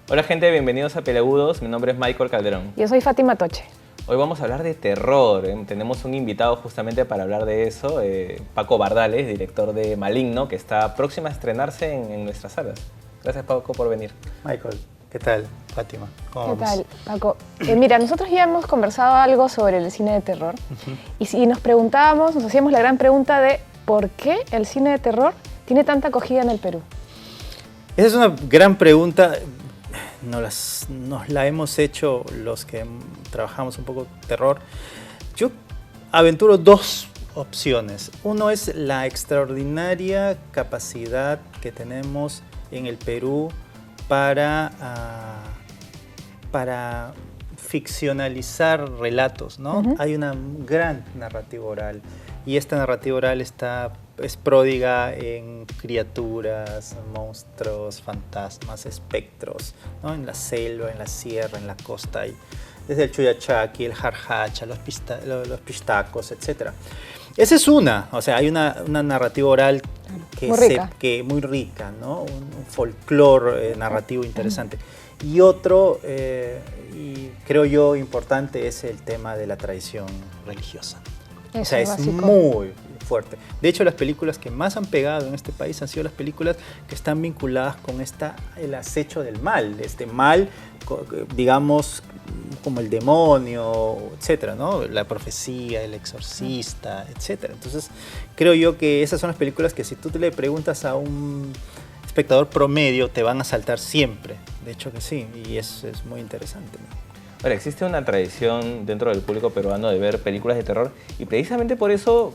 Hola gente, bienvenidos a Peleagudos, mi nombre es Michael Calderón. Yo soy Fátima Toche. Hoy vamos a hablar de terror, tenemos un invitado justamente para hablar de eso, Paco Bardales, director de Maligno, que está próxima a estrenarse en nuestras salas. Gracias Paco por venir. Michael, ¿qué tal? Fátima, ¿cómo vamos? ¿Qué tal, Paco? Mira, nosotros ya hemos conversado algo sobre el cine de terror y si nos preguntábamos, nos hacíamos la gran pregunta de ¿por qué el cine de terror tiene tanta acogida en el Perú? Esa es una gran pregunta. Nos la hemos hecho los que trabajamos un poco terror. Yo aventuro dos opciones. Uno es la extraordinaria capacidad que tenemos en el Perú para ficcionalizar relatos, ¿no? Hay una gran narrativa oral y esta narrativa oral es pródiga en criaturas, monstruos, fantasmas, espectros, ¿no? En la selva, en la sierra, en la costa, desde el Chuyachaki, el Jarjacha, los pistacos, etc. Esa es una, o sea, hay una narrativa oral muy rica, ¿no? Un folclore narrativo interesante. Y otro, y creo yo importante, es el tema de la tradición religiosa. Eso o sea, es básico. Muy fuerte. De hecho, las películas que más han pegado en este país han sido las películas que están vinculadas con el acecho del mal, este mal, digamos, como el demonio, etcétera, ¿no? La profecía, el exorcista, etcétera. Entonces, creo yo que esas son las películas que si tú le preguntas a un espectador promedio, te van a saltar siempre. De hecho que sí, y es muy interesante, ¿no? Ahora, existe una tradición dentro del público peruano de ver películas de terror y precisamente por eso,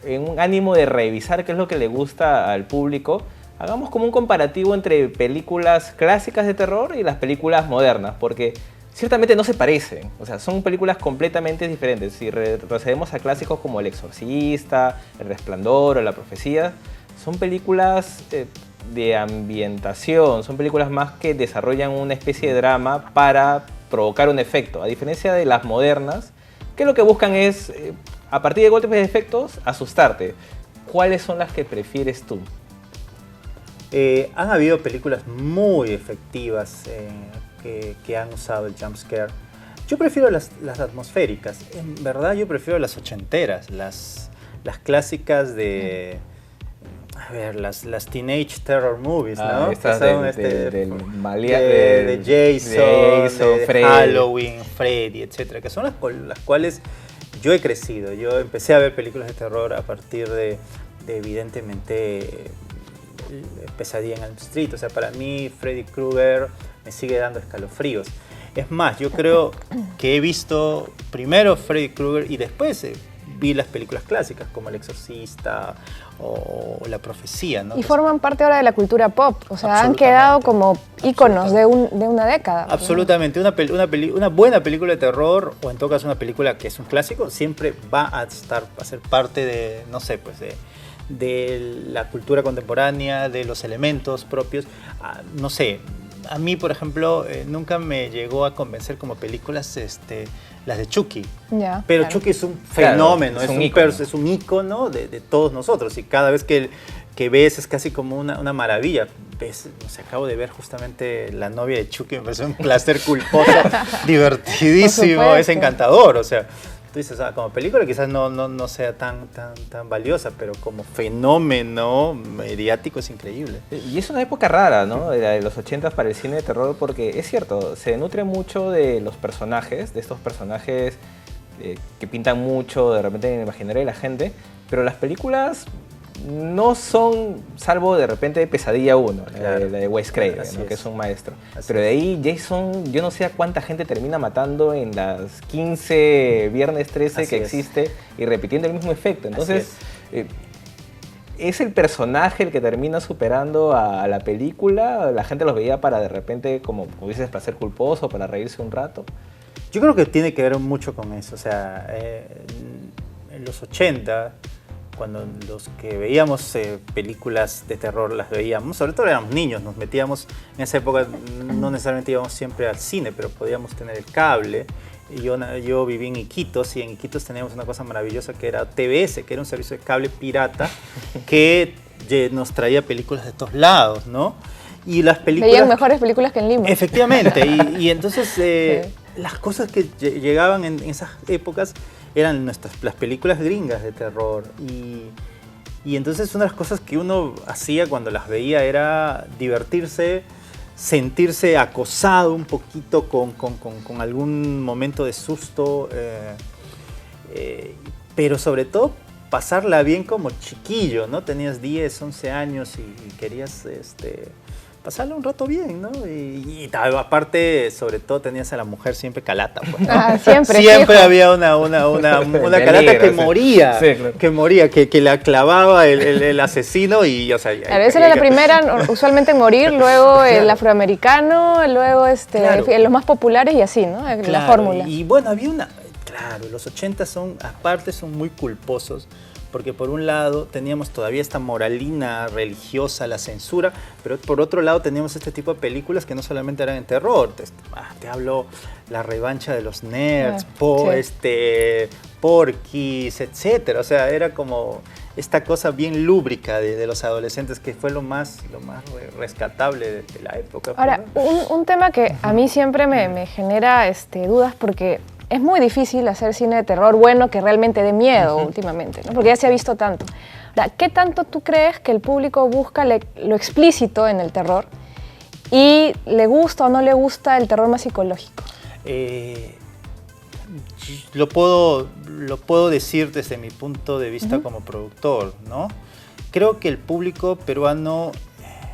en un ánimo de revisar qué es lo que le gusta al público, hagamos como un comparativo entre películas clásicas de terror y las películas modernas, porque ciertamente no se parecen, o sea, son películas completamente diferentes. Si retrocedemos a clásicos como El Exorcista, El Resplandor o La Profecía, son películas de ambientación, son películas más que desarrollan una especie de drama para provocar un efecto, a diferencia de las modernas, que lo que buscan es, a partir de golpes de efectos, asustarte. ¿Cuáles son las que prefieres tú? Han habido películas muy efectivas que han usado el jumpscare. Yo prefiero las atmosféricas. En verdad, yo prefiero las ochenteras, las clásicas de... A ver, las teenage terror movies, ¿no? Estas de Jason, Freddy. Halloween, Freddy, etcétera, que son las cuales yo he crecido. Yo empecé a ver películas de terror a partir de evidentemente, Pesadilla en Elm Street. O sea, para mí Freddy Krueger me sigue dando escalofríos. Es más, yo creo que he visto primero Freddy Krueger y después vi las películas clásicas como El Exorcista o La Profecía, ¿no? Y forman parte ahora de la cultura pop, o sea, han quedado como íconos de una década. Absolutamente, una buena película de terror, o en todo caso una película que es un clásico, siempre va a ser parte de, no sé, pues de la cultura contemporánea, de los elementos propios, no sé. A mí, por ejemplo, nunca me llegó a convencer como películas las de Chucky. Ya, pero claro. Chucky es un fenómeno, Claro, es un ícono de todos nosotros. Y cada vez que ves es casi como una maravilla. Ves, no sé, acabo de ver justamente La novia de Chucky, me pareció un placer culposo, divertidísimo, es encantador. O sea, tú dices, como película quizás no sea tan valiosa, pero como fenómeno mediático es increíble. Y es una época rara, ¿no? De los 80s para el cine de terror, porque es cierto, se nutre mucho de los personajes, de estos personajes que pintan mucho de repente en el imaginario de la gente, pero las películas no son, salvo de repente Pesadilla 1, claro, la de Wes Craven, ¿no? Que es un maestro. Pero de ahí Jason, yo no sé a cuánta gente termina matando en las 15 Viernes 13 que existe y repitiendo el mismo efecto. Entonces, ¿es el personaje el que termina superando a la película? ¿La gente los veía para de repente, como dices, placer culposo, para reírse un rato? Yo creo que tiene que ver mucho con eso. O sea, en los 80... cuando los que veíamos películas de terror las veíamos, sobre todo éramos niños, nos metíamos, en esa época no necesariamente íbamos siempre al cine, pero podíamos tener el cable. Y yo viví en Iquitos y en Iquitos teníamos una cosa maravillosa que era TBS, que era un servicio de cable pirata que nos traía películas de todos lados, ¿no? Y las películas... Veían mejores películas que en Lima. Efectivamente, y entonces Sí. las cosas que llegaban en esas épocas eran las películas gringas de terror. Y entonces una de las cosas que uno hacía cuando las veía era divertirse, sentirse acosado un poquito con algún momento de susto, pero sobre todo pasarla bien como chiquillo, ¿no? Tenías 10, 11 años y querías pasarla un rato bien, ¿no? Y aparte, sobre todo, tenías a la mujer siempre calata, pues, ¿no? Siempre Siempre fijo. había una calata que Sí. moría, Sí, claro. que moría, que la clavaba el asesino y, o sea... A veces era la primera, usualmente en morir, luego el afroamericano, luego Claro. los más populares y así, ¿no? La Claro, fórmula. y bueno, había una... Claro, los 80 aparte son muy culposos, porque por un lado teníamos todavía esta moralina religiosa, la censura, pero por otro lado teníamos este tipo de películas que no solamente eran en terror, te hablo La revancha de los nerds, Sí. Porky's, etcétera. O sea, era como esta cosa bien lúbrica de los adolescentes, que fue lo más rescatable de la época. Ahora, un tema que a mí siempre me genera dudas, porque es muy difícil hacer cine de terror bueno que realmente dé miedo últimamente, ¿no? Porque ya se ha visto tanto. Ahora, ¿qué tanto tú crees que el público busca lo explícito en el terror y le gusta o no le gusta el terror más psicológico? Lo puedo decir desde mi punto de vista como productor, ¿no? Creo que el público peruano,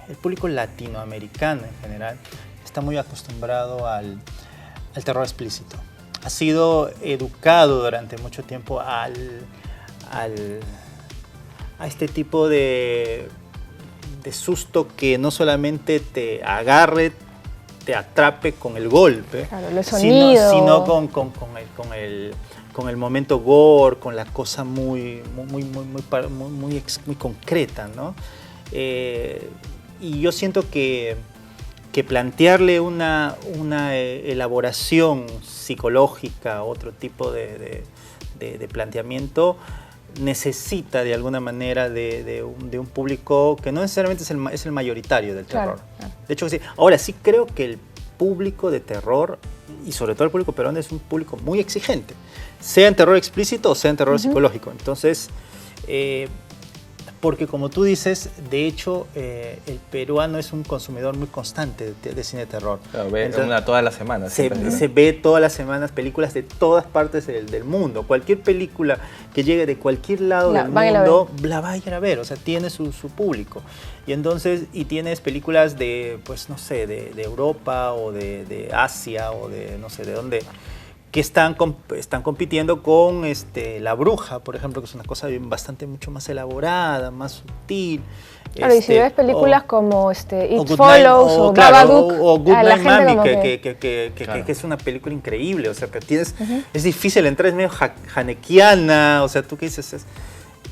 el público latinoamericano en general, está muy acostumbrado al terror explícito. Ha sido educado durante mucho tiempo a este tipo de susto que no solamente te agarre, te atrape con el golpe, Claro, los sonidos. sino con el momento gore, con la cosa muy concreta, ¿no? Y yo siento que plantearle una elaboración psicológica, otro tipo de planteamiento, necesita de alguna manera de un público que no necesariamente es el mayoritario del terror. Claro. De hecho, sí. Ahora sí creo que el público de terror, y sobre todo el público peruano, es un público muy exigente, sea en terror explícito o sea en terror psicológico. Entonces, porque como tú dices, de hecho, el peruano es un consumidor muy constante de cine de terror. Claro, ve Entonces, una todas las semanas. se ve todas las semanas películas de todas partes del mundo. Cualquier película que llegue de cualquier lado del mundo, la va a ir a ver. O sea, tiene su público. Y entonces, tienes películas de, pues no sé, de Europa o de Asia o de no sé de dónde, que están compitiendo con La Bruja, por ejemplo, que es una cosa mucho más elaborada, más sutil. Claro, y si ves películas como It Good Follows Night, o claro, Babadook, o Good a la Night gente Mami, como que es una película increíble. O sea, que tienes, es difícil entrar, es medio hanekiana, o sea, tú qué dices.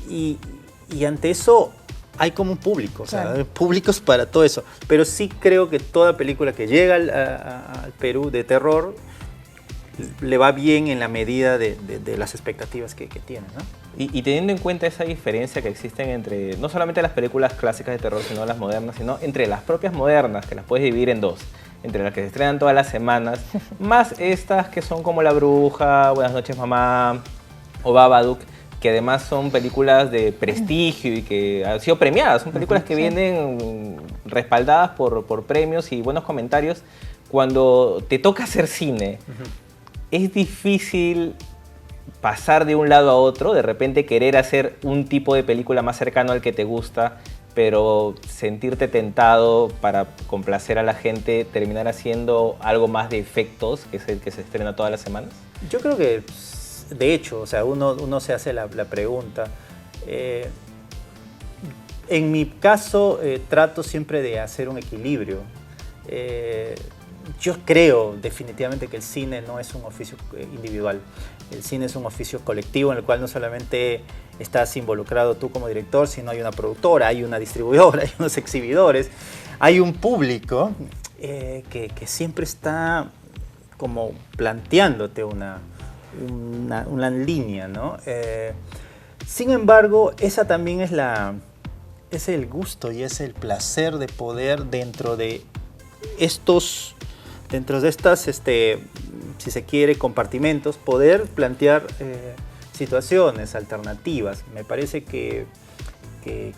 Y ante eso hay como un público, o sea, Claro. hay públicos para todo eso. Pero sí creo que toda película que llega al Perú de terror le va bien en la medida de las expectativas que tiene, ¿no? Y teniendo en cuenta esa diferencia que existen entre no solamente las películas clásicas de terror, sino las modernas, sino entre las propias modernas, que las puedes dividir en dos, entre las que se estrenan todas las semanas, más estas que son como La Bruja, Buenas noches mamá o Babadook, que además son películas de prestigio y que han sido premiadas, son películas que vienen respaldadas por premios y buenos comentarios. Cuando te toca hacer cine, es difícil pasar de un lado a otro, de repente querer hacer un tipo de película más cercano al que te gusta, pero sentirte tentado para complacer a la gente, terminar haciendo algo más de efectos, que es el que se estrena todas las semanas. Yo creo que, de hecho, o sea, uno se hace la pregunta. En mi caso, trato siempre de hacer un equilibrio. Yo creo definitivamente que el cine no es un oficio individual. El cine es un oficio colectivo en el cual no solamente estás involucrado tú como director, sino hay una productora, hay una distribuidora, hay unos exhibidores, hay un público que siempre está como planteándote una línea, ¿no? Sin embargo, esa también es es el gusto y es el placer de poder dentro de estas, si se quiere, compartimentos, poder plantear situaciones alternativas. Me parece que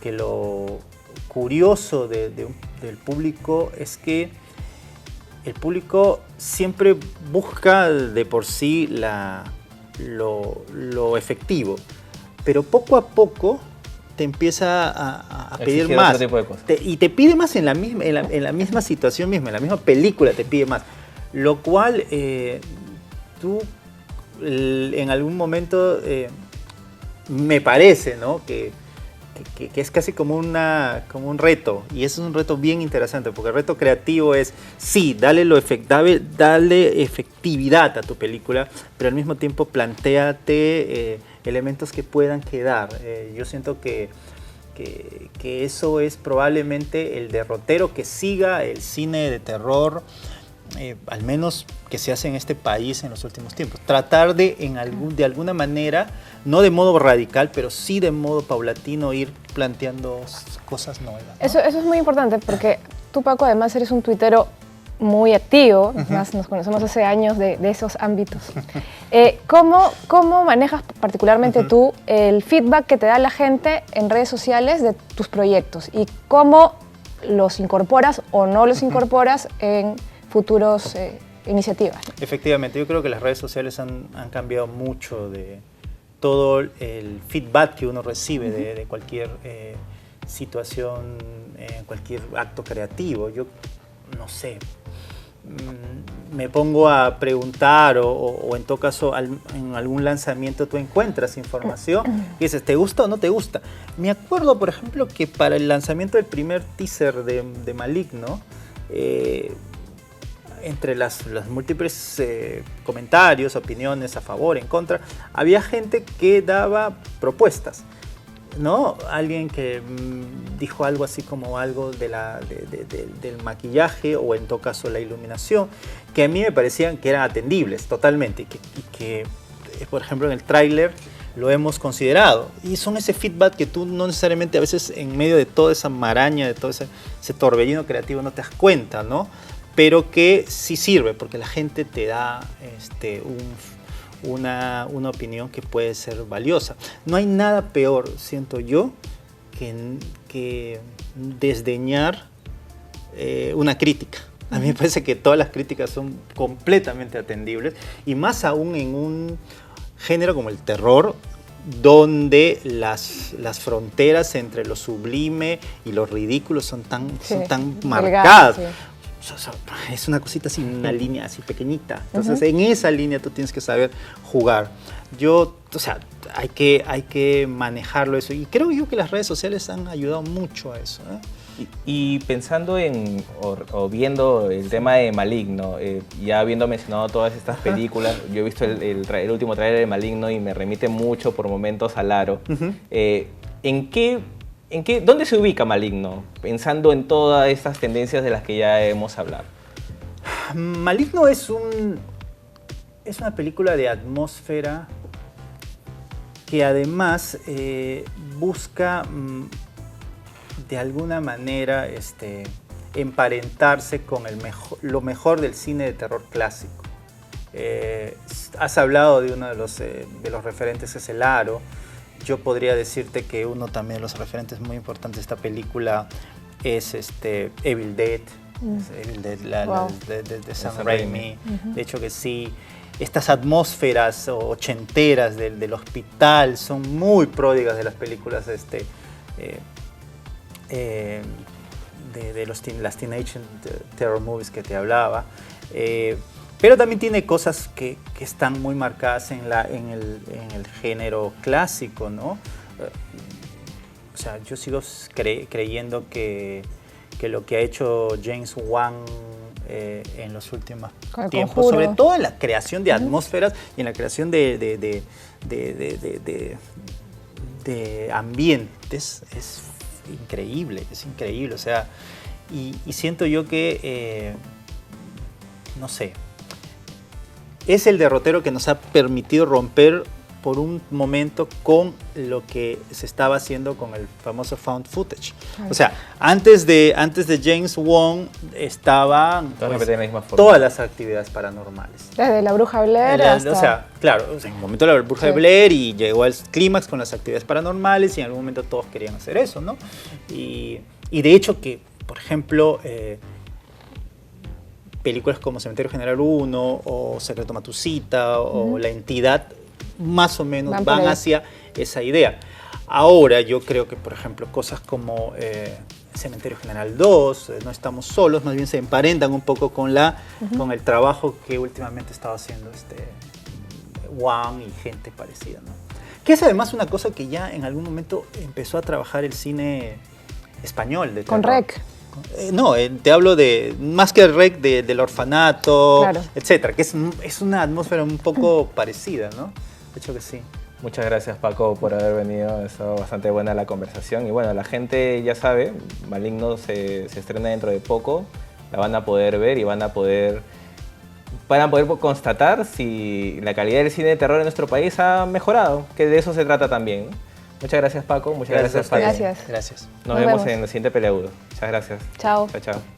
lo curioso del público es que el público siempre busca de por sí lo efectivo, pero poco a poco te empieza a pedir más. Otro tipo de cosas. Y te pide más en la misma situación misma, en la misma película te pide más. Lo cual tú en algún momento me parece, ¿no? que es casi como un reto, y eso es un reto bien interesante, porque el reto creativo es, sí, dale efectividad a tu película, pero al mismo tiempo plantéate elementos que puedan quedar. Yo siento que eso es probablemente el derrotero que siga el cine de terror, al menos que se hace en este país en los últimos tiempos. Tratar de alguna manera, no de modo radical, pero sí de modo paulatino, ir planteando cosas nuevas, ¿no? Eso es muy importante, porque tú, Paco, además eres un tuitero muy activo, además nos conocemos hace años de esos ámbitos. ¿Cómo manejas particularmente tú el feedback que te da la gente en redes sociales de tus proyectos? ¿Y cómo los incorporas o no los incorporas en futuros iniciativas? Efectivamente, yo creo que las redes sociales han cambiado mucho de todo el feedback que uno recibe de cualquier situación, cualquier acto creativo. Yo no sé, me pongo a preguntar o en todo caso en algún lanzamiento tú encuentras información y dices, ¿te gusta o no te gusta? Me acuerdo, por ejemplo, que para el lanzamiento del primer teaser de Maligno, entre los múltiples comentarios, opiniones a favor, en contra, había gente que daba propuestas, ¿no? Alguien que dijo algo así como algo del maquillaje o en todo caso la iluminación, que a mí me parecían que eran atendibles totalmente y que por ejemplo en el tráiler lo hemos considerado, y son ese feedback que tú no necesariamente a veces en medio de toda esa maraña, de todo ese torbellino creativo no te das cuenta, ¿no? Pero que sí sirve porque la gente te da una opinión que puede ser valiosa. No hay nada peor, siento yo, que desdeñar una crítica. A mí me parece que todas las críticas son completamente atendibles, y más aún en un género como el terror, donde las fronteras entre lo sublime y lo ridículo son tan marcadas. Sí. Es una cosita así, una línea así pequeñita. Entonces, en esa línea tú tienes que saber jugar. Hay que manejarlo eso. Y creo yo que las redes sociales han ayudado mucho a eso, ¿eh? Y pensando o viendo el tema de Maligno, ya habiendo mencionado todas estas películas, yo he visto el último tráiler de Maligno y me remite mucho por momentos a Laro. ¿Dónde se ubica Maligno, pensando en todas estas tendencias de las que ya hemos hablado? Maligno es una película de atmósfera que además busca de alguna manera emparentarse con lo mejor del cine de terror clásico. Has hablado de uno de los referentes, que es el Aro. Yo podría decirte que uno también de los referentes muy importantes de esta película es Evil Dead, Evil Dead de Sam Raimi. De hecho que sí, estas atmósferas ochenteras del hospital son muy pródigas de las películas las Teenage Terror Movies que te hablaba. Pero también tiene cosas que están muy marcadas en el género clásico, ¿no? O sea, yo sigo creyendo que lo que ha hecho James Wan en los últimos tiempos, sobre todo en la creación de atmósferas y en la creación de ambientes, es increíble, O sea, y siento yo que, no sé, es el derrotero que nos ha permitido romper por un momento con lo que se estaba haciendo con el famoso found footage. O sea, antes de James Wan estaban todas las actividades paranormales. Desde la Bruja Blair hasta... O sea, claro, en un momento la Bruja de Blair y llegó al clímax con las actividades paranormales y en algún momento todos querían hacer eso, ¿no? Y de hecho que, por ejemplo, películas como Cementerio General 1 o Secreto Matusita o La Entidad más o menos van hacia esa idea. Ahora yo creo que, por ejemplo, cosas como Cementerio General 2, No estamos solos, más bien se emparentan un poco con el trabajo que últimamente estaba haciendo Wan y gente parecida, ¿no? Que es además una cosa que ya en algún momento empezó a trabajar el cine español. Con REC. No, te hablo de, más que el REC, del orfanato, claro, etcétera, que es una atmósfera un poco parecida, ¿no? De hecho que sí. Muchas gracias, Paco, por haber venido. Ha estado bastante buena la conversación. Y bueno, la gente ya sabe, Maligno se estrena dentro de poco. La van a poder ver y van a poder constatar si la calidad del cine de terror en nuestro país ha mejorado, que de eso se trata también, ¿no? Muchas gracias, Paco. Muchas gracias, Paco. Gracias. Gracias. Nos vemos en el siguiente Peleagudo. Muchas gracias. Chao. Chao, chao.